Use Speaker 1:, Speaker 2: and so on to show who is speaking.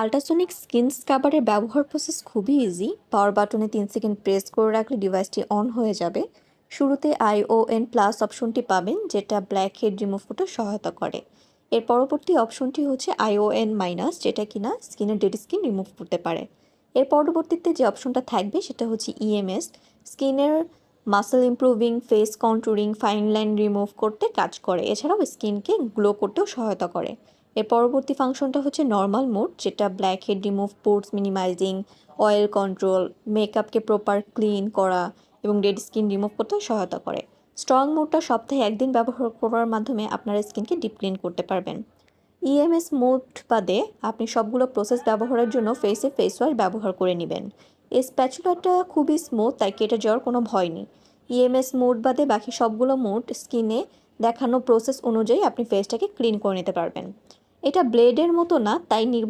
Speaker 1: Ultrasonic skin স্ক্রাবারের ব্যবহার process খুবই easy. পাওয়ার বাটনে 3 সেকেন্ড প্রেস করে রাখলে ডিভাইসটি অন হয়ে যাবে। শুরুতে ION প্লাস অপশনটি পাবেন, যেটা ব্ল্যাক হেড রিমুভ করতে সহায়তা করে। এর পরবর্তী অপশনটি হচ্ছে ION মাইনাস, যেটা কিনা স্কিনের ডেড স্কিন রিমুভ করতে পারে। এর পরবর্তীতে যে অপশনটা থাকবে সেটা হচ্ছে EMS, স্কিনের muscle improving, face contouring, fine line remove করতে কাজ করে। এছাড়াও স্কিনকে গ্লো করতেও সহায়তা করে। এর পরবর্তী ফাংশনটা হচ্ছে নর্মাল মোড, যেটা blackhead remove, pores minimizing, oil control, মেকআপকে প্রপার ক্লিন করা এবং ডেড স্কিন রিমুভ করতেও সহায়তা করে। স্ট্রং মোডটা সপ্তাহে একদিন ব্যবহার করার মাধ্যমে আপনার স্কিনকে ডিপ ক্লিন করতে পারবেন। EMS মোড বাদে আপনি সবগুলো প্রসেস ব্যবহারের জন্য ফেস ওয়াশ ব্যবহার করে নেবেন। এই স্প্যাচুলাটা খুবই স্মুথ, তাই কেটে যাওয়ার কোনো ভয় নেই। EMS মোড বাদে বাকি সবগুলো মোড স্কিনে দেখানো প্রসেস অনুযায়ী আপনি ফেসটাকে ক্লিন করে নিতে পারবেন। এটা ব্লেডের মতো না, তাই